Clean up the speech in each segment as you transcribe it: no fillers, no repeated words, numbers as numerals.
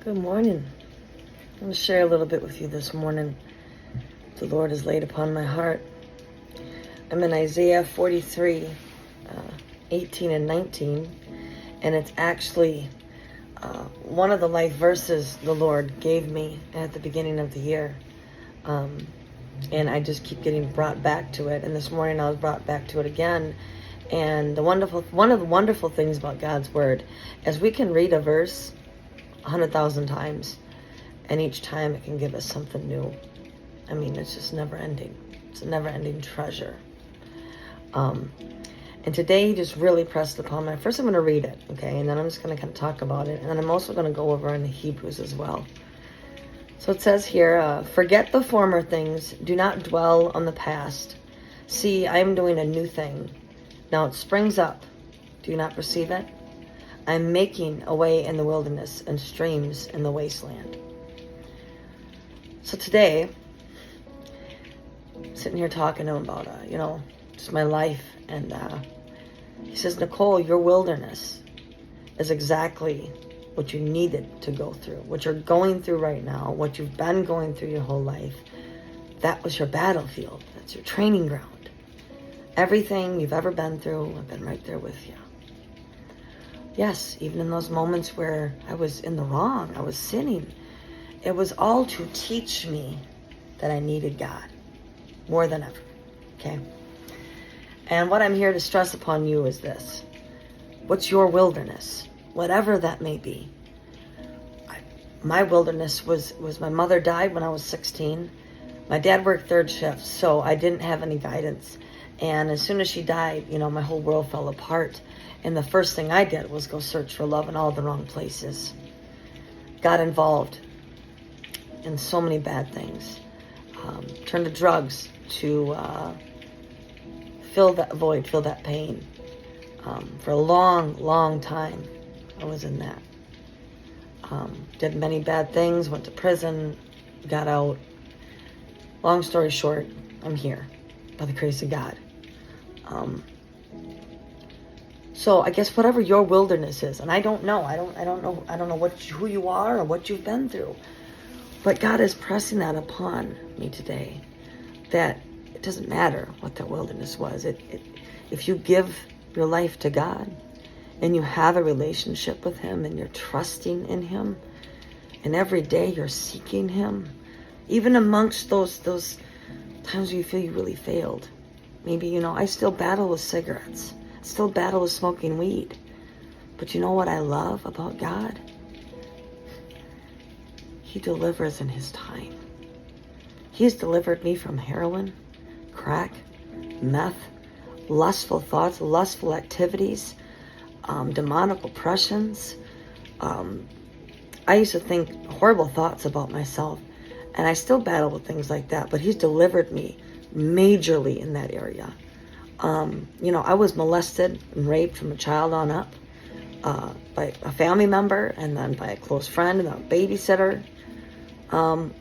Good morning. I'm going to share a little bit with you this morning. The Lord has laid upon my heart. I'm in Isaiah 43, 18 and 19, and it's actually one of the life verses the Lord gave me at the beginning of the year. And I just keep getting brought back to it. And this morning I was brought back to it again. And one of the wonderful things about God's Word is we can read a verse 100,000 times, and each time it can give us something new. I mean, it's just never ending. It's a never ending treasure. And today he just really pressed upon me. First I'm going to read it, okay, and then I'm just going to kind of talk about it, and then I'm also going to go over in the Hebrews as well. So it says here, forget the former things, do not dwell on the past. See, I am doing a new thing. Now it springs up. Do you not perceive it? I am making a way in the wilderness and streams in the wasteland. So today, I'm sitting here talking to him about, just my life. And he says, Nicole, your wilderness is exactly what you needed to go through. What you're going through right now, what you've been going through your whole life, that was your battlefield. That's your training ground. Everything you've ever been through, I've been right there with you. Yes, even in those moments where I was in the wrong, I was sinning, it was all to teach me that I needed God more than ever, okay? And what I'm here to stress upon you is this. What's your wilderness? Whatever that may be. My wilderness was my mother died when I was 16. My dad worked third shift, so I didn't have any guidance. And as soon as she died, my whole world fell apart. And the first thing I did was go search for love in all the wrong places. Got involved in so many bad things. Turned to drugs to fill that void, fill that pain. For a long, long time, I was in that. Did many bad things, went to prison, got out. Long story short, I'm here by the grace of God. So I guess whatever your wilderness is, and I don't know who you are or what you've been through, but God is pressing that upon me today, that it doesn't matter what that wilderness was. If you give your life to God and you have a relationship with Him and you're trusting in Him, and every day you're seeking Him, even amongst those times where you feel you really failed. Maybe, I still battle with cigarettes. Still battle with smoking weed. But you know what I love about God? He delivers in His time. He's delivered me from heroin, crack, meth, lustful thoughts, lustful activities, demonic oppressions. I used to think horrible thoughts about myself, and I still battle with things like that, but He's delivered me majorly in that area. I was molested and raped from a child on up by a family member, and then by a close friend and a babysitter. I'm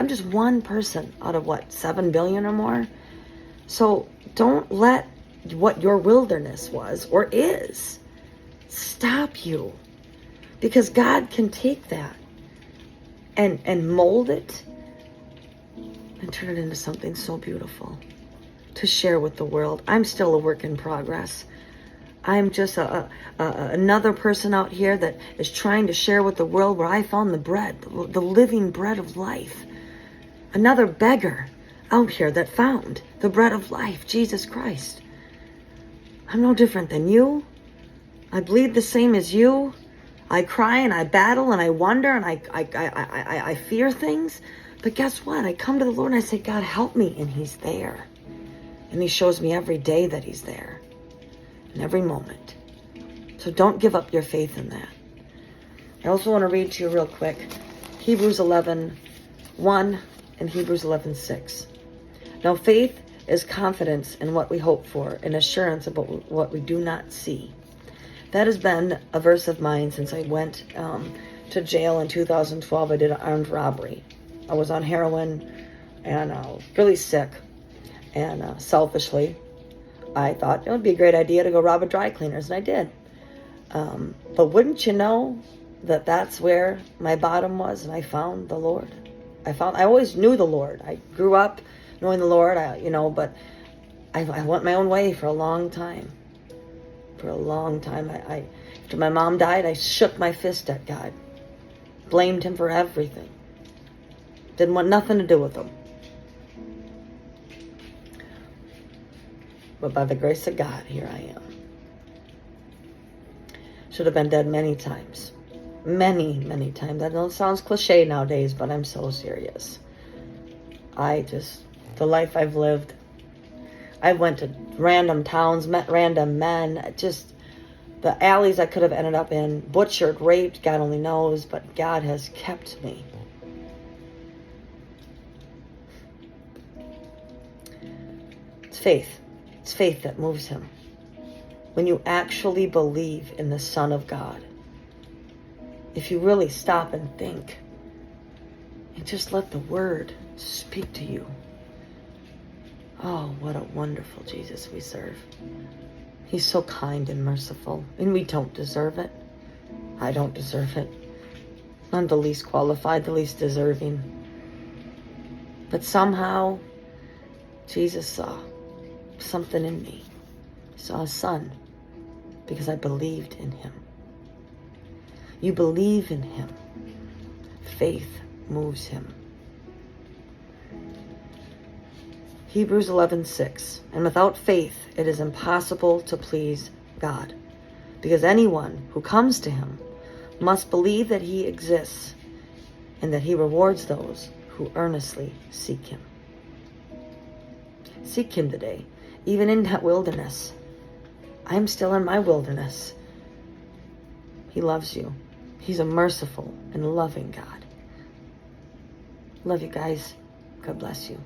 just one person out of 7 billion or more. So don't let what your wilderness was or is stop you, because God can take that and mold it and turn it into something so beautiful to share with the world. I'm still a work in progress. I'm just another person out here that is trying to share with the world where I found the bread, the living bread of life. Another beggar out here that found the bread of life, Jesus Christ. I'm no different than you. I bleed the same as you. I cry and I battle and I wonder and I fear things. But guess what? I come to the Lord and I say, God, help me. And He's there. And He shows me every day that He's there. In every moment. So don't give up your faith in that. I also want to read to you real quick Hebrews 11:1 and Hebrews 11:6. Now faith is confidence in what we hope for and assurance about what we do not see. That has been a verse of mine since I went to jail in 2012. I did an armed robbery. I was on heroin and I was really sick. And selfishly, I thought it would be a great idea to go rob a dry cleaner's, and I did. But wouldn't you know, that's where my bottom was, and I found the Lord. I always knew the Lord. I grew up knowing the Lord, but I went my own way for a long time. For a long time. After my mom died, I shook my fist at God. Blamed him for everything. Didn't want nothing to do with him. But by the grace of God, here I am. Should have been dead many times. Many, many times. I know it sounds cliche nowadays, but I'm so serious. The life I've lived, I went to random towns, met random men, just the alleys I could have ended up in, butchered, raped, God only knows, but God has kept me. It's faith. It's faith that moves him. When you actually believe in the Son of God, if you really stop and think and just let the Word speak to you. Oh, what a wonderful Jesus we serve. He's so kind and merciful, and we don't deserve it. I don't deserve it. I'm the least qualified, the least deserving. But somehow, Jesus saw something in me. He saw a son, because I believed in him. You believe in him. Faith moves him. Hebrews 11:6. And without faith, it is impossible to please God, because anyone who comes to him must believe that he exists and that he rewards those who earnestly seek him. Seek him today, even in that wilderness. I'm still in my wilderness. He loves you. He's a merciful and loving God. Love you guys. God bless you.